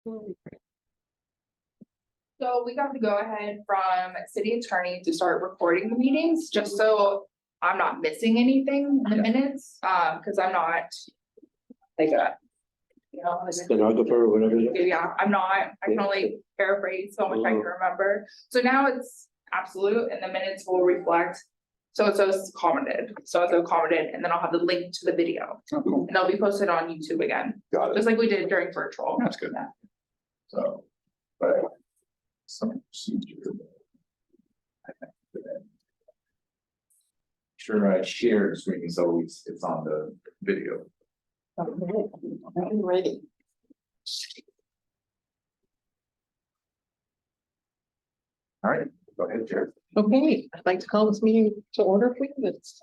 So we got the go ahead from city attorney to start recording the meetings, just so I'm not missing anything in the minutes, because I'm not like a, Stenographer or whatever. yeah, I'm not, I can only paraphrase so much I can remember. So now it's absolute and the minutes will reflect. So it says commented, and then I'll have the link to the video. Oh, cool. And they'll be posted on YouTube again, Got it. just like we did during virtual. That's good. Yeah. So, but some procedure. Sure, I share the screen so it's on the video. I'm ready. All right, go ahead, Chair. Okay, I'd like to call this meeting to order, please. It's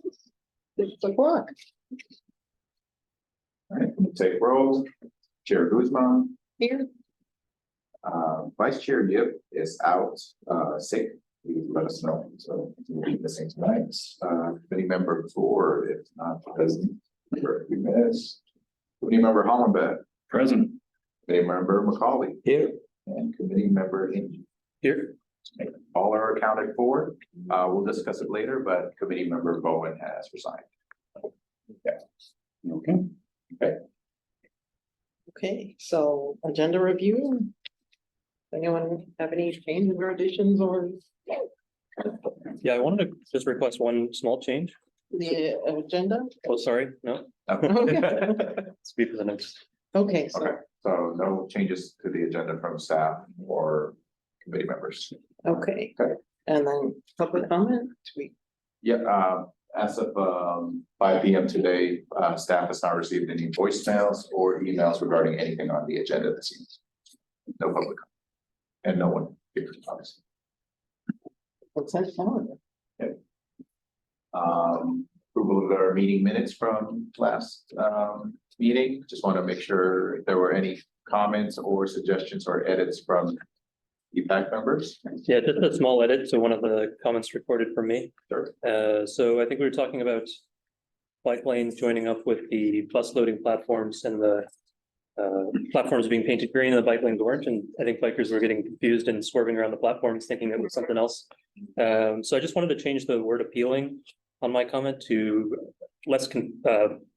6:00. All right, we'll take roll. Chair Guzman, Here, Vice Chair Yip is out, sick. Please let us know. So we'll be missing tonight. Committee member Gore, if not present, for a few minutes. Committee member Hollenbeck, Present. committee member McCauley, Here. and committee member Hinge. Here. All are accounted for. We'll discuss it later, but committee member Bowen has resigned. Okay. okay, so agenda review. Anyone have any changes or additions or Yeah, I wanted to just request one small change. the agenda? Oh, sorry, no. Speak for the next. Okay, so, Okay, so no changes to the agenda from staff or committee members. okay, Okay. and then public comment, As of 5 p.m. today, staff has not received any voicemails or emails regarding anything on the agenda this evening. No public comment. And no one here, obviously. what's that calendar? Approval of our meeting minutes from last meeting. Just want to make sure if there were any comments or suggestions or edits from BPAC members. Yeah, just a small edit to one of the comments recorded from me. Sure. So I think we were talking about bike lanes joining up with the bus loading platforms and the platforms being painted green and the bike lanes orange. And I think bikers were getting confused and swerving around the platforms thinking it was something else. So I just wanted to change the word appealing on my comment to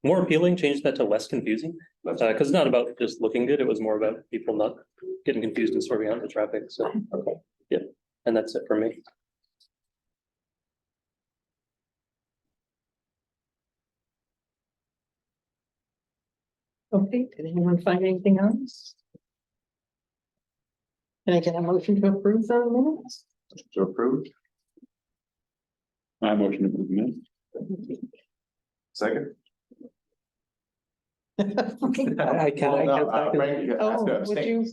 more appealing, change that to less confusing. Because it's not about just looking good, it was more about people not getting confused and swerving out in the traffic, so, okay, yeah, and that's it for me. Okay, did anyone find anything else? Can I get a motion to approve the minutes? To approve. I motion to approve the minutes. Second. I can. Oh, would you?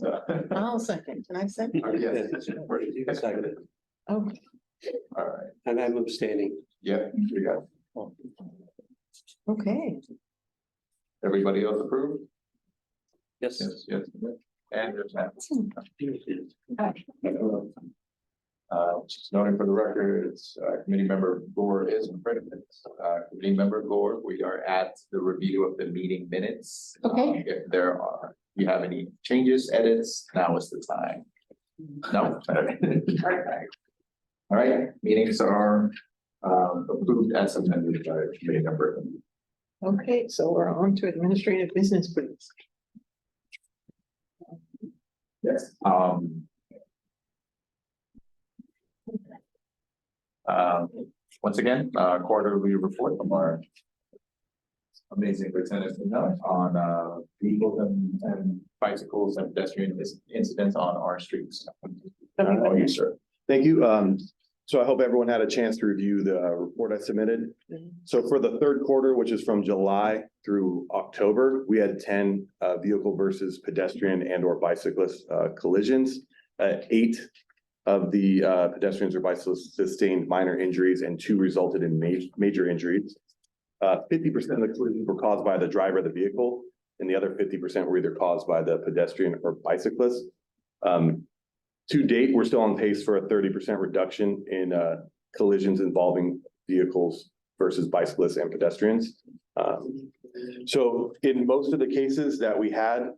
I'll second, can I second? Yes. You can second it. Oh, All right. And I'm abstaining. Yeah, you got it. okay, Everybody else approved? Yes, Yes. And there's that. Just noting for the record, it's committee member Gore is present. Committee member Gore, we are at the review of the meeting minutes. Okay. If there are, you have any changes, edits, now is the time. No. All right, meetings are approved as amended by committee member. okay, so we're on to administrative business, please. Yes. Once again, quarterly report from our amazing lieutenant on vehicles and bicycles and pedestrian incidents on our streets. Oh, you, sir. Thank you. So I hope everyone had a chance to review the report I submitted. So for the third quarter, which is from July through October, we had 10 vehicle versus pedestrian and or bicyclist collisions. 8 of the pedestrians or bicyclists sustained minor injuries and 2 resulted in major injuries. 50% of the collisions were caused by the driver of the vehicle, and the other 50% were either caused by the pedestrian or bicyclist. To date, we're still on pace for a 30% reduction in collisions involving vehicles versus bicyclists and pedestrians. So in most of the cases that we had,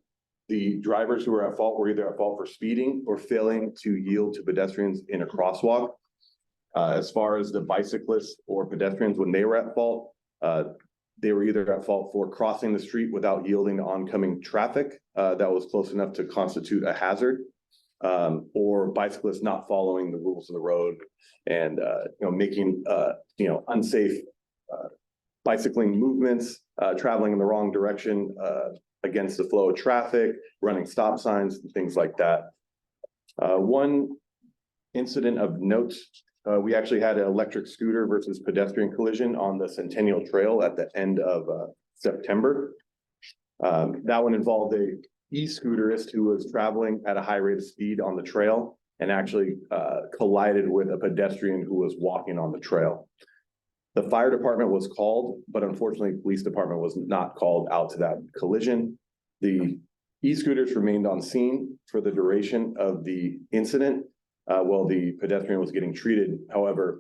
the drivers who were at fault were either at fault for speeding or failing to yield to pedestrians in a crosswalk. As far as the bicyclists or pedestrians, when they were at fault, they were either at fault for crossing the street without yielding to oncoming traffic that was close enough to constitute a hazard, or bicyclists not following the rules of the road and making unsafe bicycling movements, traveling in the wrong direction against the flow of traffic, running stop signs, and things like that. One incident of note, we actually had an electric scooter versus pedestrian collision on the Centennial Trail at the end of September. That one involved a e-scooterist who was traveling at a high rate of speed on the trail and actually collided with a pedestrian who was walking on the trail. The fire department was called, but unfortunately, the police department was not called out to that collision. The e-scooters remained on scene for the duration of the incident while the pedestrian was getting treated. However,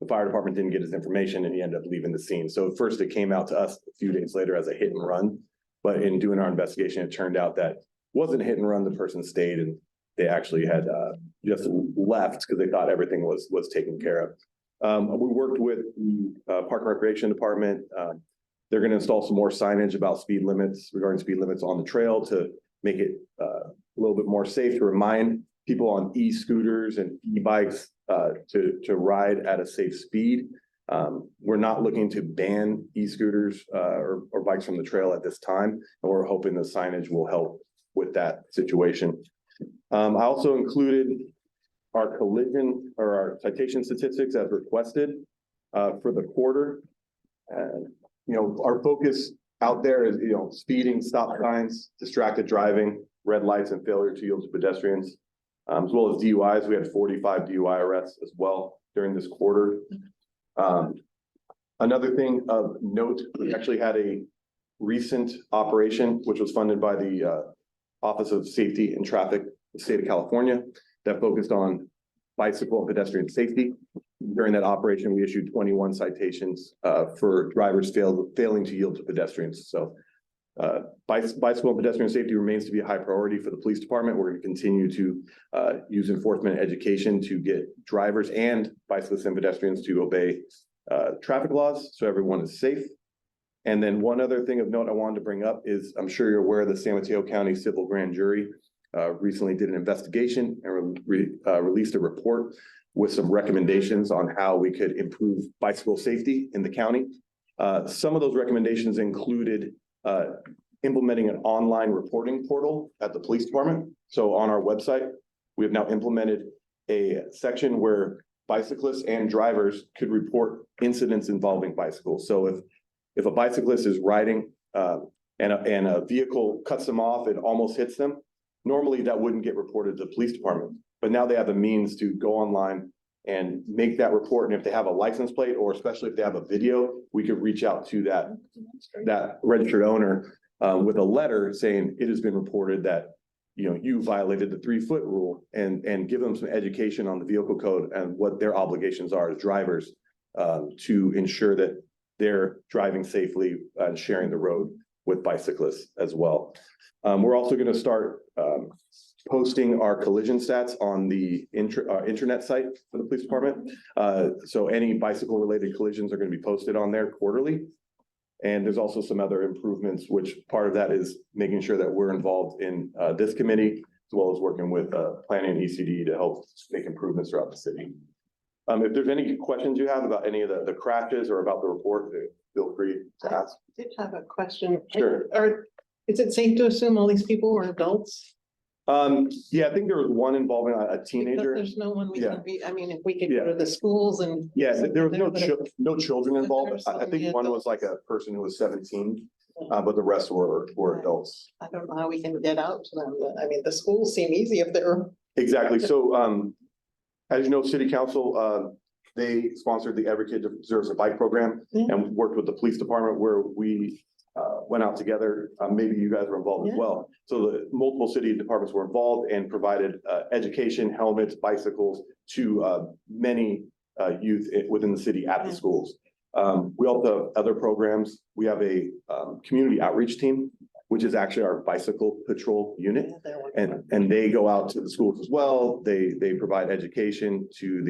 the fire department didn't get his information and he ended up leaving the scene. So at first it came out to us a few days later as a hit and run, but in doing our investigation, it turned out that it wasn't a hit and run. The person stayed and they actually had just left because they thought everything was taken care of. We worked with the Park and Recreation Department. They're going to install some more signage about speed limits, regarding speed limits on the trail to make it a little bit more safe, to remind people on e-scooters and e-bikes to ride at a safe speed. We're not looking to ban e-scooters or bikes from the trail at this time, and we're hoping the signage will help with that situation. I also included our collision or our citation statistics as requested for the quarter. Our focus out there is, speeding, stop signs, distracted driving, red lights, and failure to yield to pedestrians, as well as DUIs. We had 45 DUI arrests as well during this quarter. Another thing of note, we actually had a recent operation, which was funded by the Office of Safety and Traffic, the state of California, that focused on bicycle and pedestrian safety. During that operation, we issued 21 citations for drivers failing to yield to pedestrians. So bicycle and pedestrian safety remains to be a high priority for the police department. We're going to continue to use enforcement education to get drivers and bicyclists and pedestrians to obey traffic laws so everyone is safe. And then one other thing of note I wanted to bring up is, I'm sure you're aware, the San Mateo County Civil Grand Jury recently did an investigation and released a report with some recommendations on how we could improve bicycle safety in the county. Some of those recommendations included implementing an online reporting portal at the police department. So on our website, we have now implemented a section where bicyclists and drivers could report incidents involving bicycles. So if a bicyclist is riding and a vehicle cuts them off and almost hits them, normally that wouldn't get reported to the police department. But now they have the means to go online and make that report. And if they have a license plate, or especially if they have a video, we could reach out to that registered owner with a letter saying it has been reported that you violated the 3-foot rule, and give them some education on the vehicle code and what their obligations are as drivers to ensure that they're driving safely and sharing the road with bicyclists as well. We're also going to start posting our collision stats on the internet site for the police department. So any bicycle related collisions are going to be posted on there quarterly. And there's also some other improvements, which part of that is making sure that we're involved in this committee, as well as working with planning and ECD to help make improvements throughout the city. If there's any questions you have about any of the crashes or about the report, feel free to ask. I did have a question. Sure. Is it safe to assume all these people were adults? Yeah, I think there was one involving a Because teenager. there's no one we Yeah. can be, I mean, if we could Yeah. go to the schools and. Yeah, there was no But children involved. there's I think only one was adults. like a person who was 17, but the rest were adults. I don't know how we can get out to them, but I mean, the schools seem easy if they're. Exactly. So, as you know, city council, they sponsored the Every Kid Deserves a Bike program Yeah. and worked with the police department where we went out together. Maybe you guys were involved as Yeah. well. So the multiple city departments were involved and provided education, helmets, bicycles to many youth within the city at the Yeah. schools. We also have other programs. We have a community outreach team which is actually our bicycle patrol unit. Yeah, they're wonderful. And they go out to the schools as well. They provide education to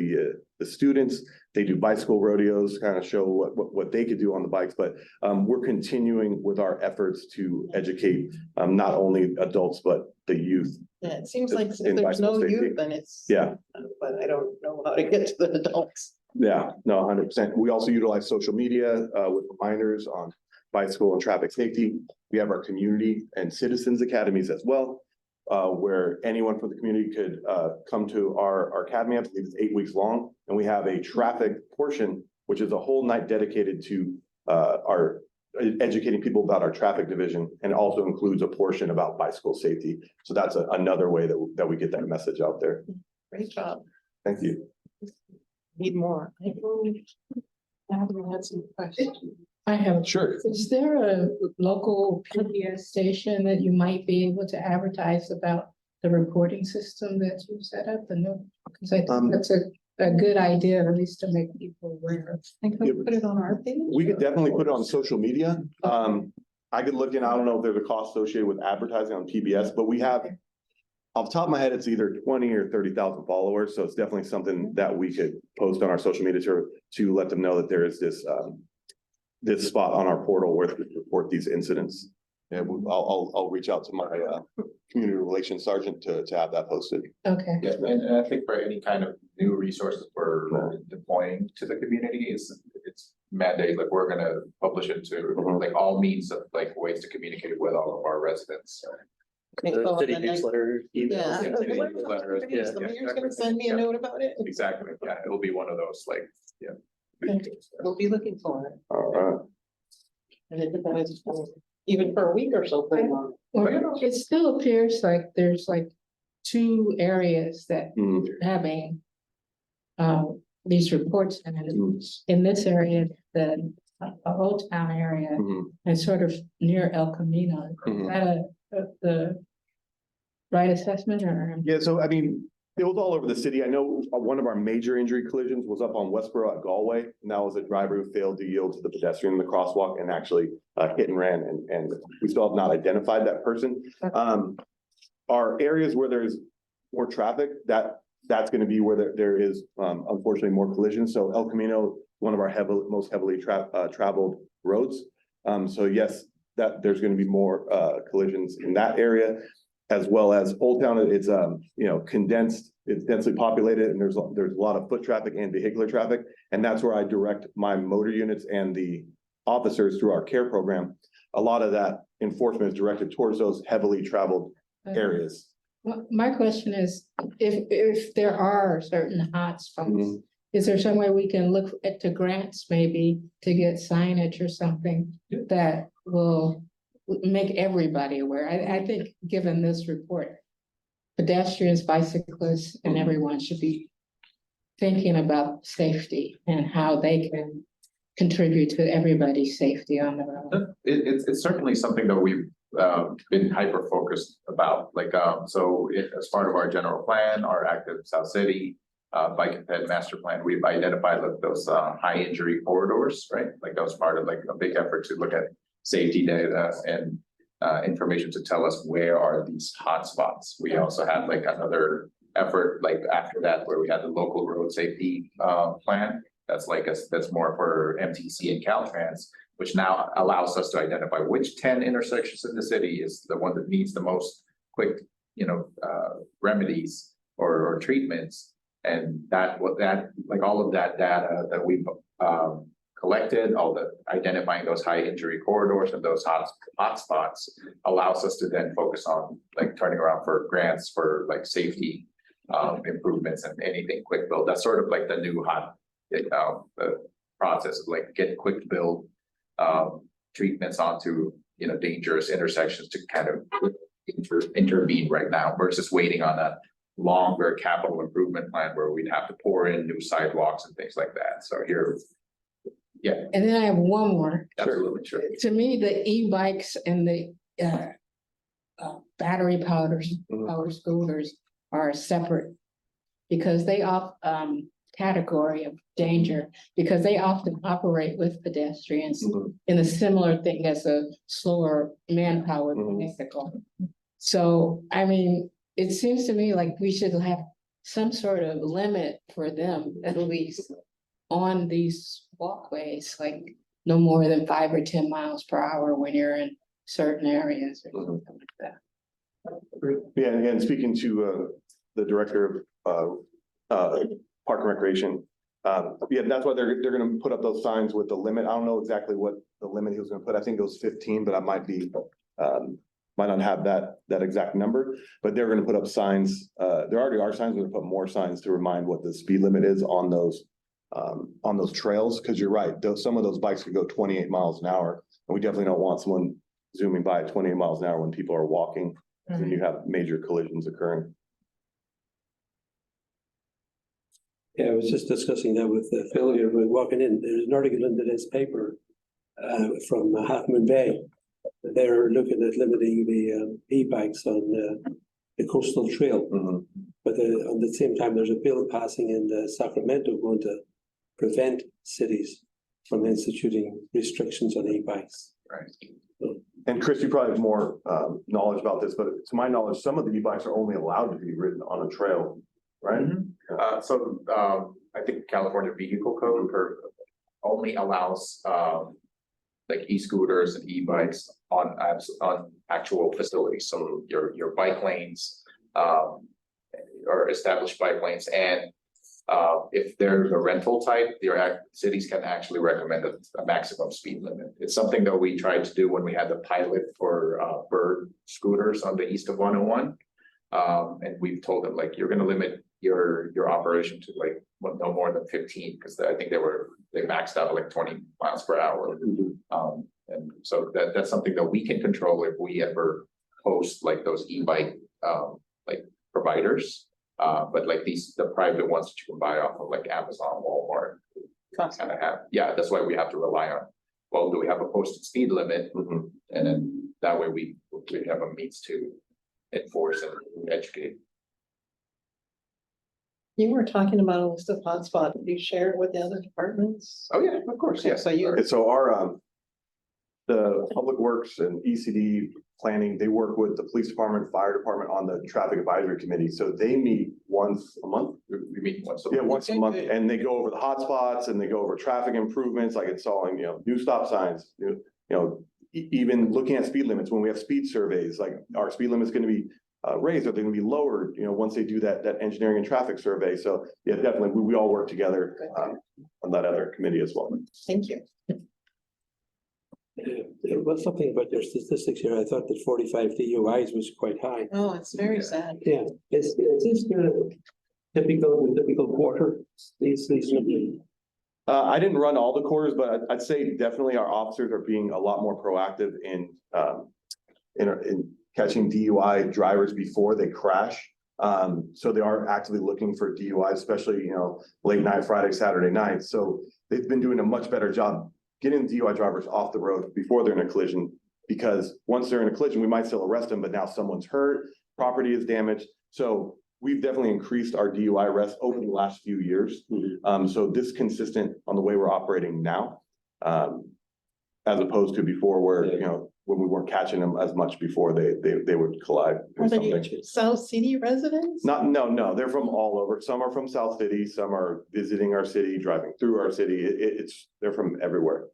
the students. They do bicycle rodeos, kind of show what they could do on the bikes. But we're continuing with our efforts to educate not only adults, but the youth. Yeah, it seems like if in there's bicycle no safety. youth, then it's. Yeah. But I don't know how to get to the adults. Yeah, no, 100%. We also utilize social media with reminders on bicycle and traffic safety. We have our community and citizens academies as well, where anyone from the community could come to our academy. I believe it's 8 weeks long, and we have a traffic portion, which is a whole night dedicated to our educating people about our traffic division, and also includes a portion about bicycle safety. So that's another way that we get that message out there. Great job. Thank you. Need more. I had some questions. I have, Sure. is there a local PBS station that you might be able to advertise about the reporting system that you set up? Because I think that's a good idea, at least to make people aware. Think we put it on our page? We could definitely put it on social media. I could look in, I don't know if there's a cost associated with advertising on PBS, but we have, off the top of my head, it's either 20 or 30,000 followers. So it's definitely something that we could post on our social media to let them know that there is this spot on our portal where we report these incidents. Yeah, I'll reach out to my community relations sergeant to have that posted. Okay. Yeah, and I think for any kind of new resources we're deploying to the community, it's mandate, like we're gonna publish it to like all means of like ways to communicate with all of our residents. The city newsletter, Yeah. emails. Yeah, newsletter, The yeah, mayor's gonna send me a note about it. Exactly, yeah, it'll be one of those, like, yeah. We'll be looking for it. All right. And it depends, even for a week or so. pretty long. Well, it still appears like there's like 2 areas that Mhm. are having these reports in it. Mhm. In this area, the Old Town area, Mhm. and sort of near El Camino. Is Mhm. that the right assessment or? Yeah, so I mean, it was all over the city. I know one of our major injury collisions was up on Westboro at Galway, and that was a driver who failed to yield to the pedestrian in the crosswalk and actually hit and ran, and we still have not identified that person. Our areas where there's more traffic, that's gonna be where there is unfortunately more collisions. So El Camino, one of our most heavily traveled roads. So yes, that there's gonna be more collisions in that area. As well as Old Town, it's condensed, it's densely populated, and there's a lot of foot traffic and vehicular traffic. And that's where I direct my motor units and the officers through our care program. A lot of that enforcement is directed towards those heavily traveled areas. Well, my question is, if there are certain hotspots, Mhm. is there some way we can look at the grants maybe to get signage or something that will make everybody aware? I think, given this report, pedestrians, bicyclists, and everyone should be thinking about safety and how they can contribute to everybody's safety on the road. It's certainly something that we've been hyper focused about, like, as part of our general plan, our active South City bike and ped master plan, we've identified like those high injury corridors, right? Like that was part of like a big effort to look at safety data and information to tell us where are these hotspots. We also had like another effort like after that where we had the local road safety plan. That's that's more for MTC and Caltrans, which now allows us to identify which 10 intersections in the city is the one that needs the most quick, remedies or treatments. And like all of that data that we've collected, all the identifying those high injury corridors and those hotspots allows us to then focus on like turning around for grants for like safety improvements and anything quick build. That's sort of like the new the process of like get quick build treatments onto dangerous intersections to kind of intervene right now versus waiting on that longer capital improvement plan where we'd have to pour in new sidewalks and things like that. So here, yeah, And then I have one more. absolutely, sure. To me, the e-bikes and the battery power scooters are separate because they category of danger because they often operate with pedestrians in a similar thing as a slower manpower vehicle. So, I mean, it seems to me like we should have some sort of limit for them, at least on these walkways, like no more than 5 or 10 miles per hour when you're in certain areas or something like that. Yeah, and again, speaking to the director of Park and Recreation. Yeah, that's why they're gonna put up those signs with the limit. I don't know exactly what the limit he was gonna put. I think it was 15, but I might not have that exact number. But they're gonna put up signs. There already are signs. We're gonna put more signs to remind what the speed limit is on those trails. Because you're right, some of those bikes could go 28 miles an hour, and we definitely don't want someone zooming by at 28 miles an hour when people are walking. And you have major collisions occurring. Yeah, I was just discussing that with Phil here, we're walking in, there's an article in today's paper from Half Moon Bay. They're looking at limiting the e-bikes on the coastal trail. But at the same time, there's a bill passing in Sacramento going to prevent cities from instituting restrictions on e-bikes. Right. And Chris, you probably have more knowledge about this, but to my knowledge, some of the e-bikes are only allowed to be ridden on a trail, right? I think California Vehicle Code only allows like e-scooters and e-bikes on actual facilities. So your bike lanes or established bike lanes, and if there's a rental type, your cities can actually recommend a maximum speed limit. It's something that we tried to do when we had the pilot for bird scooters on the east of 101. And we've told them, like, you're gonna limit your operation to like no more than 15, because I think they maxed out like 20 miles per hour. And so that's something that we can control if we ever host like those e-bike like providers. But like the private ones that you can buy off of like Amazon, Walmart, kind of have, that's why we have to rely on, well, do we have a posted speed limit? And then that way we have a means to enforce and educate. You were talking about a list of hotspots. Did you share it with the other departments? Oh, yeah, of course, yes. So you, And so our the Public Works and ECD planning, they work with the police department, fire department on the traffic advisory committee. So they meet once a month. We meet once a Yeah, month. once a month, and they go over the hotspots and they go over traffic improvements, like installing, new stop signs, even looking at speed limits. When we have speed surveys, like, our speed limit's gonna be raised, or they're gonna be lowered, once they do that engineering and traffic survey. So yeah, definitely, we all work together on that other committee as well. thank you. There was something about your statistics here. I thought that 45 DUIs was quite high. Oh, it's very sad. Yeah, is this the typical quarter? These numbers? I didn't run all the quarters, but I'd say definitely our officers are being a lot more proactive in catching DUI drivers before they crash. So they are actively looking for DUI, especially, late night, Friday, Saturday night. So they've been doing a much better job getting DUI drivers off the road before they're in a collision, because once they're in a collision, we might still arrest them, but now someone's hurt, property is damaged. So we've definitely increased our DUI arrests over the last few years. So this is consistent on the way we're operating now, as opposed to before where, when we weren't catching them as much before they would collide. Are they South City residents? No, they're from all over. Some are from South City, some are visiting our city, driving through our city. They're from everywhere.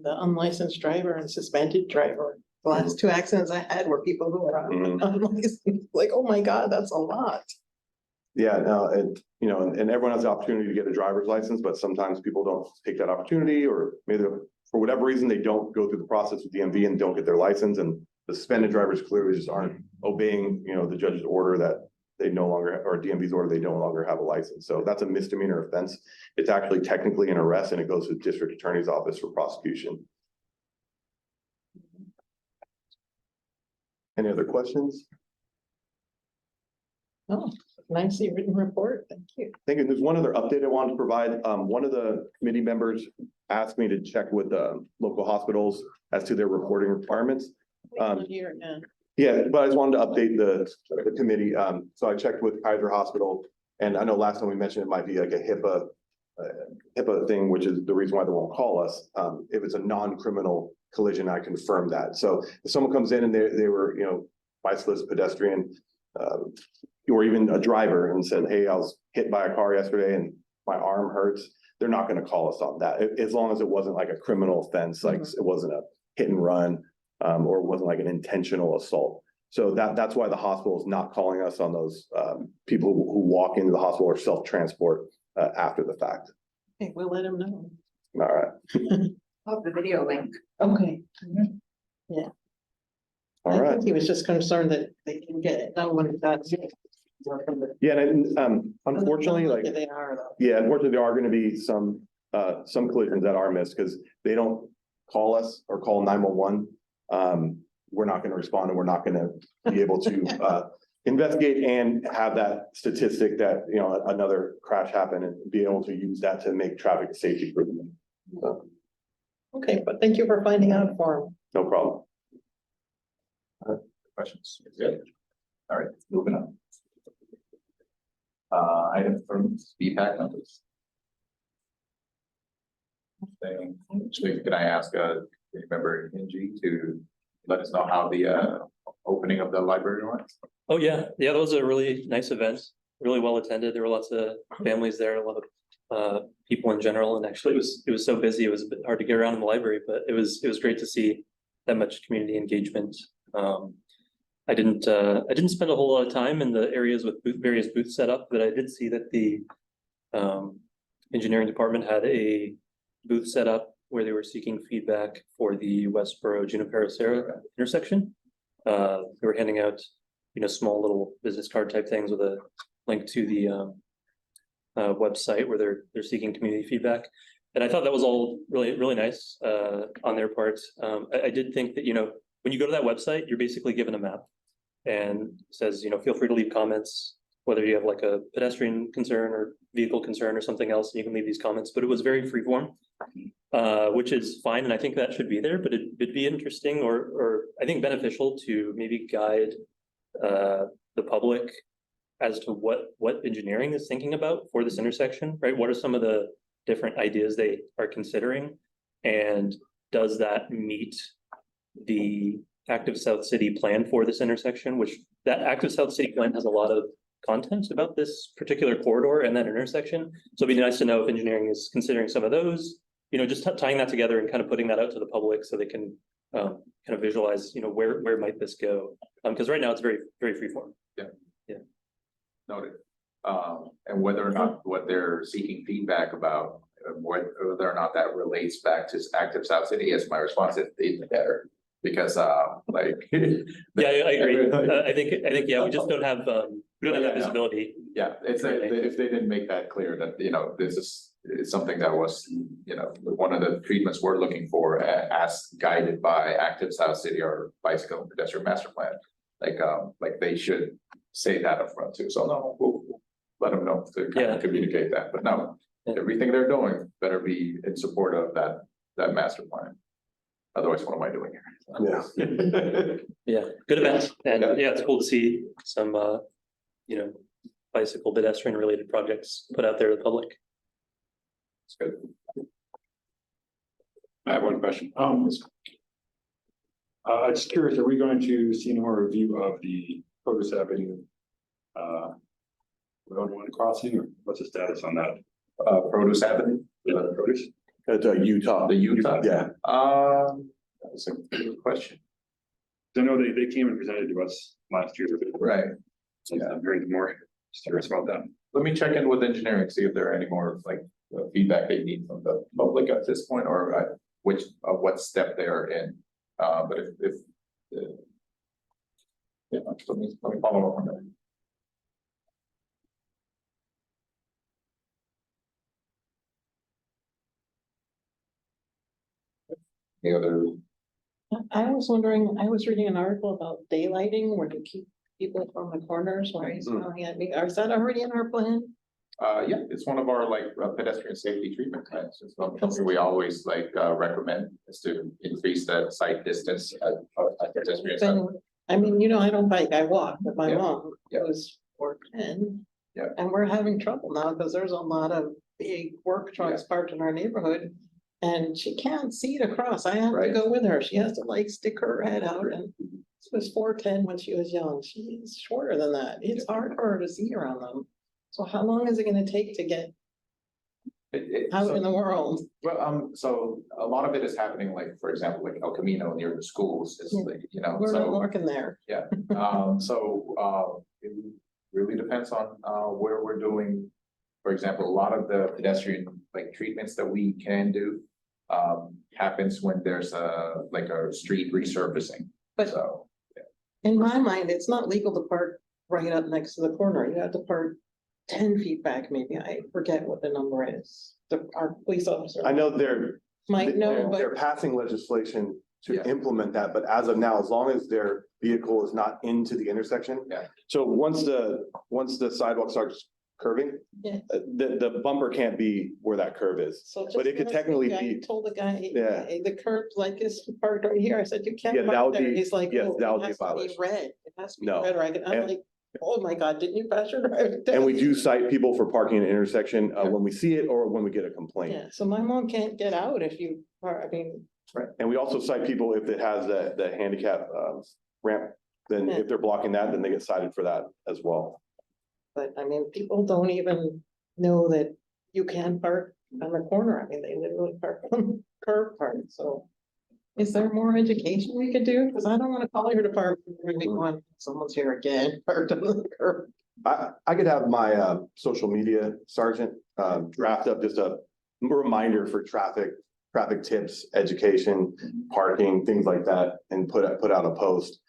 The unlicensed driver and suspended driver. The last two accidents I had were people who were unlicensed. Like, oh my God, that's a lot. Yeah, no, and everyone has the opportunity to get a driver's license, but sometimes people don't take that opportunity, or maybe for whatever reason, they don't go through the process with DMV and don't get their license, and the suspended drivers clearly just aren't obeying, the judge's order that they no longer, or DMV's order, they no longer have a license. So that's a misdemeanor offense. It's actually technically an arrest, and it goes to the district attorney's office for prosecution. Any other questions? Oh, nicely written report. Thank you. Thank you. There's one other update I wanted to provide. One of the committee members asked me to check with the local hospitals as to their reporting requirements. Here now. Yeah, but I just wanted to update the committee. So I checked with Kaiser Hospital. And I know last time we mentioned it might be like a HIPAA thing, which is the reason why they won't call us. If it's a non-criminal collision, I confirm that. So if someone comes in and they were, bicyclist, pedestrian, or even a driver and said, hey, I was hit by a car yesterday and my arm hurts, they're not going to call us on that. As long as it wasn't like a criminal offense, like it wasn't a hit and run, or it wasn't like an intentional assault. So that's why the hospital is not calling us on those people who walk into the hospital or self-transport after the fact. Okay, we'll let him know. All right. I'll have the video link. Okay. All I right. think he was just concerned that they didn't get it done when that's it. Yeah, and unfortunately, like, They are though. yeah, unfortunately, there are going to be some collisions that are missed because they don't call us or call 911. We're not going to respond and we're not going to be able to investigate and have that statistic that, another crash happened and be able to use that to make traffic safety improvement. So, Okay, but thank you for finding out for him. no problem. Questions? Good. All right, moving on. Item from BPAC numbers. Can I ask member Angie to let us know how the opening of the library went? Oh, yeah, that was a really nice event, really well attended. There were lots of families there, a lot of people in general, and actually it was so busy, it was a bit hard to get around in the library, but it was great to see that much community engagement. I didn't spend a whole lot of time in the areas with various booths set up, but I did see that the engineering department had a booth set up where they were seeking feedback for the Westboro Junipero Serra intersection. They were handing out, small little business card type things with a link to the website where they're seeking community feedback. And I thought that was all really, really nice on their part. I did think that, when you go to that website, you're basically given a map and says, feel free to leave comments, whether you have like a pedestrian concern or vehicle concern or something else, and you can leave these comments, but it was very freeform, which is fine. And I think that should be there, but it'd be interesting or I think beneficial to maybe guide the public as to what engineering is thinking about for this intersection, right? What are some of the different ideas they are considering? And does that meet the Active South City plan for this intersection, which that Active South City plan has a lot of content about this particular corridor and that intersection. So it'd be nice to know if engineering is considering some of those, just tying that together and kind of putting that out to the public so they can kind of visualize, where might this go? Because right now it's very, very freeform. Yeah. Noted. And whether or not what they're seeking feedback about, whether or not that relates back to Active South City, is my response is even better. Because yeah, I agree. I think yeah, we just don't have that visibility. Yeah, if they didn't make that clear that this is something that was one of the treatments we're looking for as guided by Active South City or bicycle and pedestrian master plan, like they should say that up front too. So no, we'll let them know to kind of communicate that. But no, everything they're doing better be in support of that master plan. Otherwise, what am I doing here? Yeah, good event. And yeah, it's cool to see some, bicycle pedestrian related projects put out there to the public. It's good. I have one question. Just curious, are we going to see any more review of the Produce Avenue one crossing, or what's the status on that? Produce Avenue? Produce? It's Utah. The Utah? Yeah. That's a good question. I know they came and presented to us last year. Right. So I'm very more curious about that. Let me check in with engineering, see if there are any more feedback they need from the public at this point, or what step they are in. But if let me follow up on that. Any other? I was wondering, I was reading an article about daylighting where you keep people from the corners while he's smiling at me. Is that already in our plan? Yeah, it's one of our pedestrian safety treatment plans. It's something we always recommend is to increase the sight distance at pedestrian. I mean, I don't bike, I walk with my Yeah. mom, Yeah. who's 4'10", Yeah. And we're having trouble now because there's a lot of big work trucks parked in our neighborhood. And she can't see it across. I have to Right. go with her. She has to like stick her head out, and she was 4'10" when she was young. She's shorter than that. It's hard for her to see around them. So how long is it gonna take to get out So- in the world? Well, so a lot of it is happening, like, for example, like El Camino near the schools, is Yeah. like, you know, We're not so, working there. it really depends on, where we're doing. For example, a lot of the pedestrian, like, treatments that we can do, happens when there's like a street resurfacing, But so. in my mind, it's not legal to park right up next to the corner. You have to park 10 feet back, maybe. I forget what the number is. Our police officer I know they're might know, they're but passing legislation to Yeah. implement that, but as of now, as long as their vehicle is not into the intersection. Yeah. So once the sidewalk starts curving, Yeah. the bumper can't be where that curve is. so. But it could just last technically week I be- Told the guy, Yeah. "Hey, the curb's like this parked right here." I said, "You can't Yeah, that park would there." be- He's like, yes, "Oh, that it would be a has to be violation. red. It has to be No. red." Or I'm And- like, "Oh my God, didn't you pass your driving test?" And we do cite people for parking in an intersection when we see it or when we get a complaint. Yeah, so my mom can't get out if you are, I mean, Right. And we also cite people if it has the handicap ramp, then Yeah. if they're blocking that, then they get cited for that as well. but I mean, people don't even know that you can park on the corner. I mean, they literally park on the curb part, so. Is there more education we could do? Because I don't want to call your department and be going, someone's here again, parked on the curb. I could have my social media sergeant draft up just a reminder for traffic tips, education, parking, things like that, and put out a post.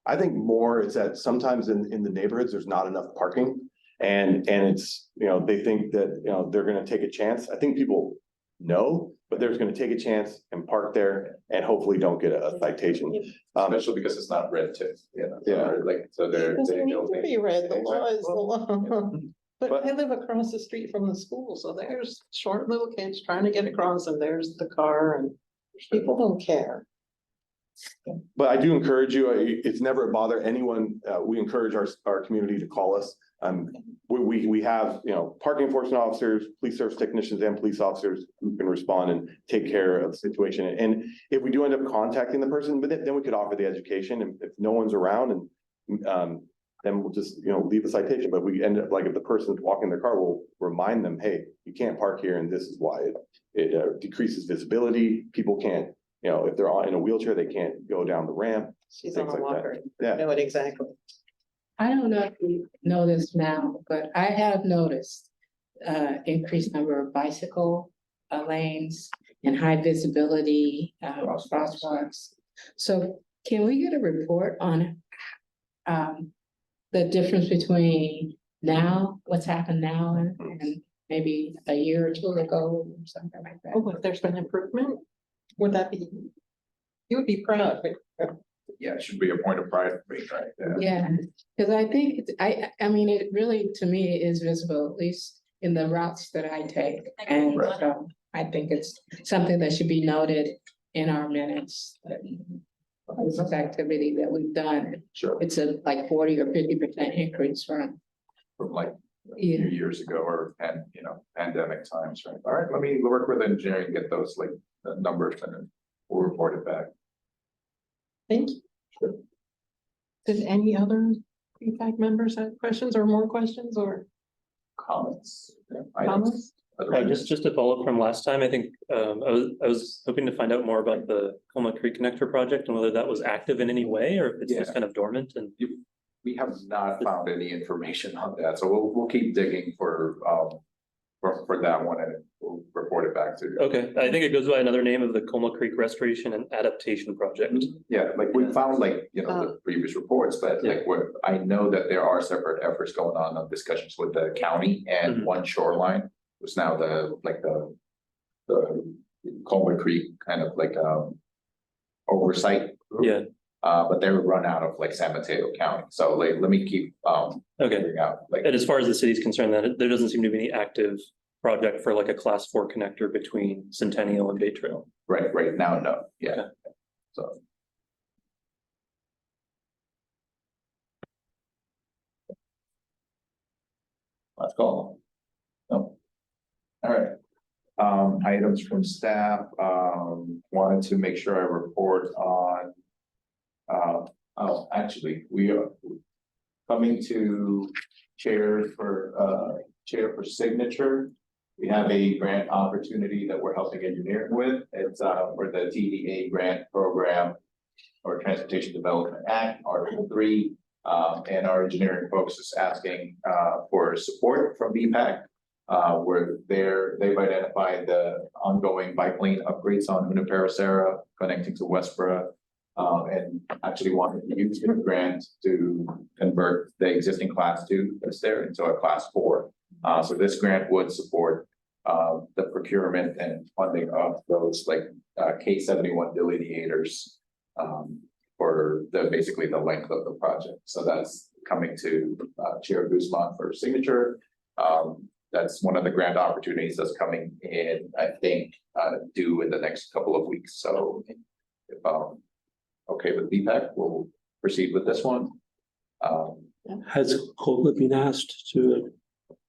I think more is that sometimes in the neighborhoods, there's not enough parking. And it's, they think that, they're gonna take a chance. I think people know, but they're just gonna take a chance and park there and hopefully don't get a citation. Especially because it's not red tip, Yeah. like, so they're. It doesn't need they'll to think- be red, the law is the law. But But- I live across the street from the school, so there's short little kids trying to get across and there's the car and people don't care. But I do encourage you, it's never a bother anyone, we encourage our community to call us. We have, parking enforcement officers, police service technicians and police officers who can respond and take care of the situation. And if we do end up contacting the person, but then we could offer the education, and if no one's around and then we'll just, leave the citation. But we end up, like, if the person's walking their car, we'll remind them, hey, you can't park here and this is why. It decreases visibility. People can't, if they're in a wheelchair, they can't go down the ramp. She's on Things a like that. walker. Yeah. Know it exactly. I don't know if you know this now, but I have noticed increased number of bicycle lanes and high visibility crosswalks. So can we get a report on the difference between now, what's happened now and maybe a year or two ago or something like that? Oh, if there's been improvement, would that be? You would be proud. Yeah, it should be a point of pride for me, right? Yeah, because I think, I mean, it really, to me, is visible, at least in the routes that I take. And Right. so I think it's something that should be noted in our minutes. That this is activity that we've done. Sure, It's a like 40 or 50% increase from, from like a Yeah. few years ago or pandemic times, right? All right, let me work with engineering, get those like numbers and then we'll report it back. Thank you. Did any other BPAC members have questions or more questions or Comments? comments? Just to follow up from last time, I think, I was hoping to find out more about the Coma Creek Connector project and whether that was active in any way or if it's just Yeah. kind of dormant and. We have not found any information on that, so we'll keep digging for that one and we'll report it back to you. Okay, I think it goes by another name of the Coma Creek Restoration and Adaptation Project. Yeah, like we found the previous reports, but like I know that there are separate efforts going on of discussions with the county and Mhm. one shoreline was now the Coleman Creek kind of like oversight. group. Yeah, But they were run out of like San Mateo County, so like, let me keep okay. figuring out like. And as far as the city's concerned, that there doesn't seem to be any active project for like a class 4 connector between Centennial and Bay Trail. Right now, no, yeah, Okay. so. Last call. No. All right. Items from staff, wanted to make sure I report on. Oh, actually, we are coming to chair for signature. We have a grant opportunity that we're helping engineering with. It's for the TDA grant program or Transportation Development Act, Article 3. And our engineering folks is asking for support from BPAC. Where they've identified the ongoing bike lane upgrades on Junipero Serra connecting to Westboro. And actually wanted to use the grant to convert the existing class 2 that's there into a class 4. So this grant would support the procurement and funding of those like K71 delineators for basically the length of the project. So that's coming to Chair Guzman for signature. That's one of the grant opportunities that's coming in, I think, due in the next couple of weeks. So if okay with BPAC, we'll proceed with this one. Has Coleman been asked to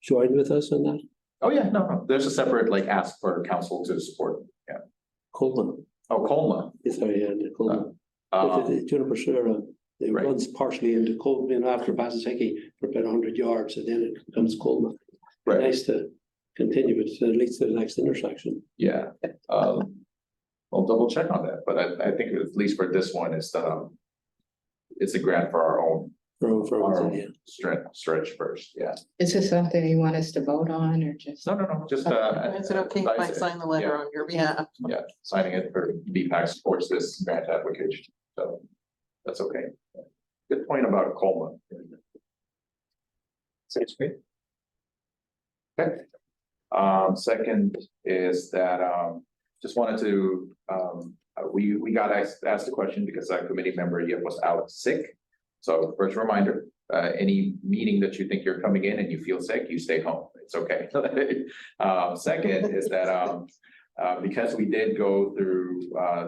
join with us on that? Oh, yeah, no, there's a separate like ask for council to support. Yeah. Coleman, Oh, Colma. sorry, and Coleman. Juniper Serra, it Right. runs partially into Coleman after Passaseki for about 100 yards, and then it becomes Coleman. Right. Nice to continue it to at least to the next intersection. Yeah. I'll double check on that, but I think at least for this one, it's a grant for our own Yeah. stretch first. Yeah. Is this something you want us to vote on or just? No, just Is it okay if I sign the letter on your behalf? Yeah, signing it for BPAC supports this grant application, so that's okay. Good point about Colma. Sounds great. Okay. Second is that, just wanted to, we got asked a question because our committee member yet was out sick. So first reminder, any meeting that you think you're coming in and you feel sick, you stay home. It's okay. Second is that, because we did go through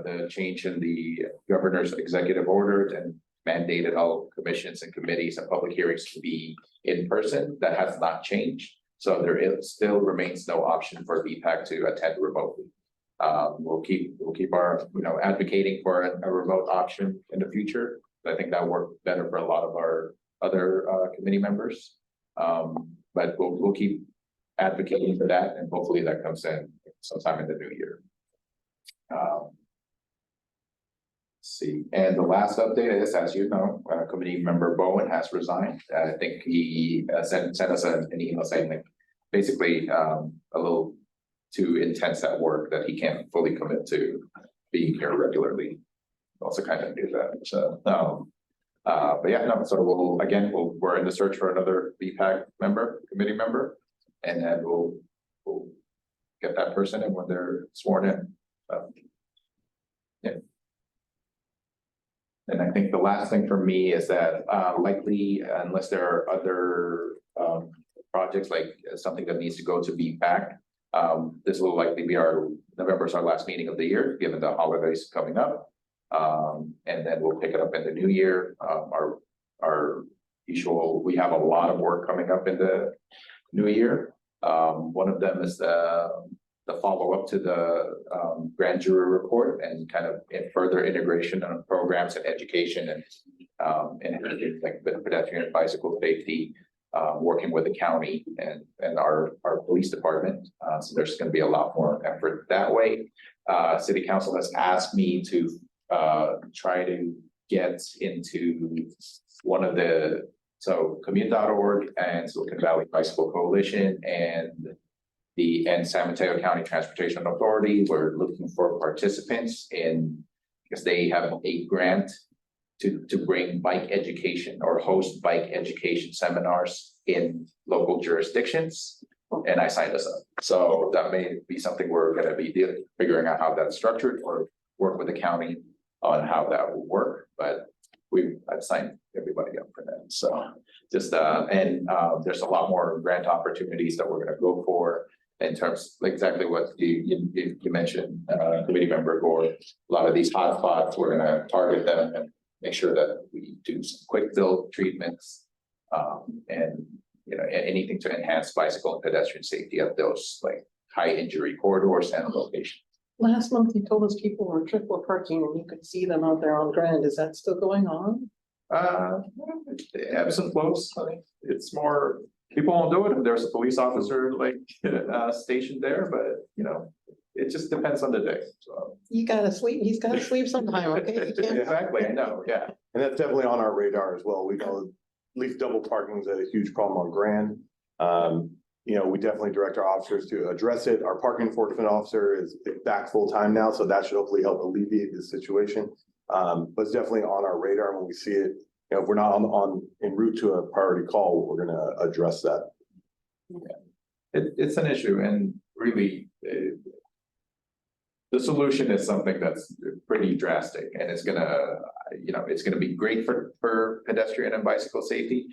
the change in the governor's executive order and mandated all commissions and committees and public hearings to be in person, that has not changed. So still remains no option for BPAC to attend remotely. We'll keep our, advocating for a remote option in the future. I think that worked better for a lot of our other committee members. But we'll keep advocating for that, and hopefully that comes in sometime in the new year. See, and the last update is, as you know, committee member Bowen has resigned. I think he sent us an email saying like basically a little too intense at work that he can't fully commit to being here regularly. Also kind of knew that. So but yeah, no, so we're in the search for another BPAC committee member, and then we'll get that person in when they're sworn in. Yeah. And I think the last thing for me is that likely, unless there are other projects like something that needs to go to BPAC, this will likely be November's our last meeting of the year, given the holidays coming up. And then we'll pick it up in the new year. Our usual, we have a lot of work coming up in the new year. One of them is the follow-up to the grand jury report and kind of further integration of programs and education and like pedestrian and bicycle safety, working with the county and our police department. So there's going to be a lot more effort that way. City Council has asked me to try to get into one of commute.org and Silicon Valley Bicycle Coalition and San Mateo County Transportation Authority. We're looking for participants because they have a grant to bring bike education or host bike education seminars in local jurisdictions. And I signed us up. So that may be something we're going to be figuring out how that's structured or work with the county on how that will work. But I've signed everybody up for that. So just there's a lot more grant opportunities that we're going to go for in terms exactly what you mentioned, committee member Gore. A lot of these hotspots, we're going to target them and make sure that we do some quick fill treatments and anything to enhance bicycle and pedestrian safety of those like high injury corridors and locations. Last month you told us people were triple parking and you could see them out there on Grand. Is that still going on? Ebbs and flows. I think it's more, people won't do it if there's a police officer like stationed there, but it just depends on the day, so. You gotta sleep, he's gotta sleep sometime, okay? You can't- Exactly, I know, yeah. And that's definitely on our radar as well. We know at least double parking is a huge problem on Grand. We definitely direct our officers to address it. Our parking enforcement officer is back full time now, so that should hopefully help alleviate this situation. But it's definitely on our radar. When we see it, if we're not en route to a priority call, we're gonna address that. It's an issue, and really, the solution is something that's pretty drastic, and it's gonna be great for pedestrian and bicycle safety.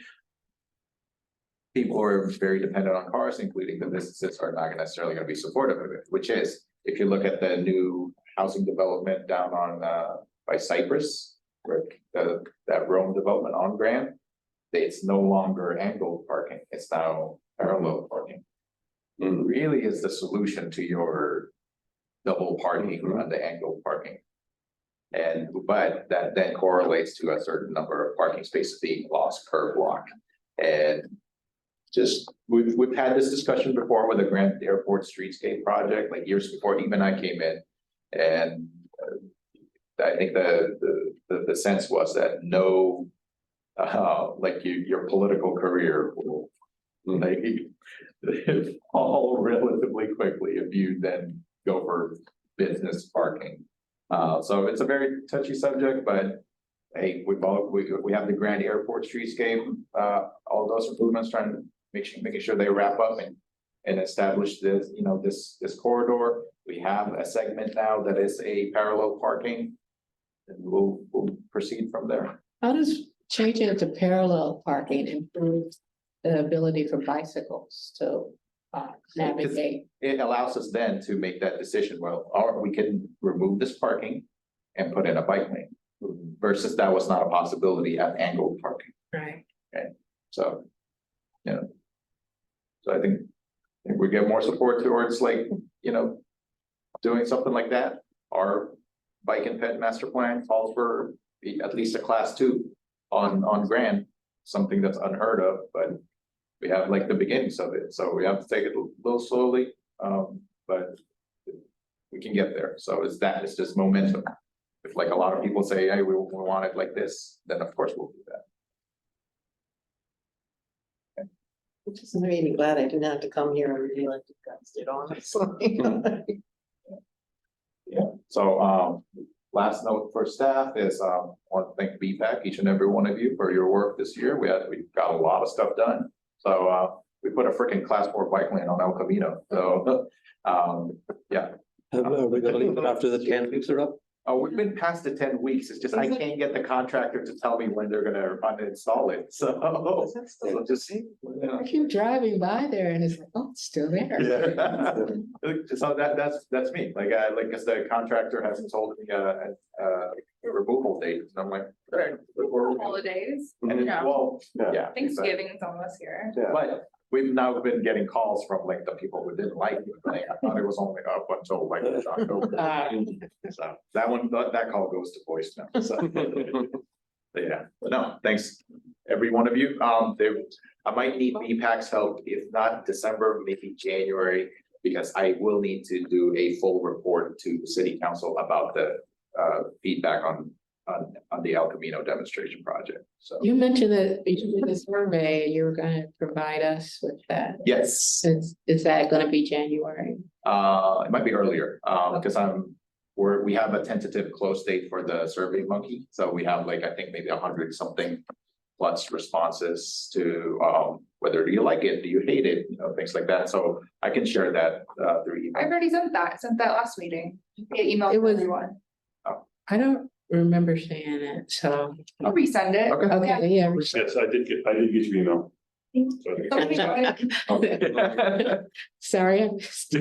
People are very dependent on cars, including the businesses, are not necessarily gonna be supportive of it, which is, if you look at the new housing development down on, by Cypress, where that Rome development on Grand, it's no longer angled parking, it's now parallel parking. It really is the solution to your double parking on the angled parking. But that then correlates to a certain number of parking spaces being lost per block. And just, we've had this discussion before with the Grand Airport Streetscape project, like years before even I came in. And I think the sense was that no, like your political career will like fall relatively quickly if you then go for business parking. So it's a very touchy subject, but hey, we have the Grand Airport Streetscape, all those improvements, trying to making sure they wrap up and establish this, this corridor. We have a segment now that is a parallel parking, and we'll proceed from there. How does changing it to parallel parking improve the ability for bicycles to navigate? It allows us then to make that decision, well, or we can remove this parking and put in a bike lane, versus that was not a possibility at angled parking. Right. So, so I think if we get more support towards like, doing something like that, our bike and ped master plan calls for at least a class 2 on Grand, something that's unheard of, but we have like the beginnings of it, so we have to take it a little slowly, but we can get there. So it's just momentum. If like a lot of people say, hey, we want it like this, then of course we'll do that. It just made me glad I didn't have to come here and really like you guys did, honestly. Yeah, so last note for staff is want to thank BPAC, each and every one of you, for your work this year. We got a lot of stuff done. So we put a freaking class 4 bike lane on El Camino. So yeah. Are we gonna leave it after the 10 weeks are up? Oh, we've been past the 10 weeks. It's just I can't get the contractor to tell me when they're gonna uninstall it. So we'll just I keep driving by there and it's like, oh, it's still there. yeah. So that's me. Like as the contractor hasn't told me a removal date, and I'm like, all right, Holidays, and yeah. well, yeah. Thanksgiving's almost here. Yeah. But we've now been getting calls from like the people who didn't like it. Like, I thought it was only up until like October. So that call goes to voicemail. So but yeah, but no, thanks every one of you. I might need BPAC's help, if not December, maybe January, because I will need to do a full report to the city council about the feedback on the El Camino demonstration project. So You mentioned that you did a survey, you were gonna provide us with that. yes, Is that gonna be January? it might be earlier, because we have a tentative close date for the Survey Monkey. So we have like, I think maybe 100 something plus responses to whether do you like it, do you hate it, things like that. So I can share that through email. I've already sent that last meeting. Via email It to was- everyone. I don't remember seeing it, so, I'll resend it. Okay. okay, yeah. Yes, I did get your email. So I think- Somebody got it. Sorry, I missed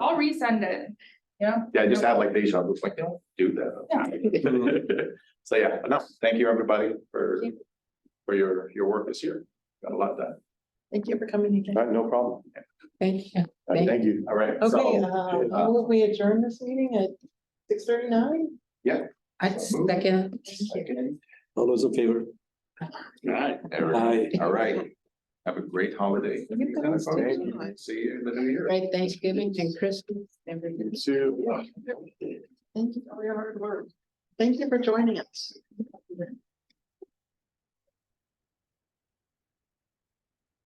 I'll resend it, Yeah, I just had like deja vu, like, don't do that. So yeah, enough. Thank you, everybody, for your work this year. Got a lot done. Thank you for coming again. No problem. Thank you. Thank you. All right. Okay, so, how will we adjourn this meeting at 6:39? I second. All those in favor? All right, everyone. Aye. All right. Have a great holiday. You guys did. See you in the new year. Great Thanksgiving and Christmas, everything. Sue. Thank you for your hard work. Thank you for joining us.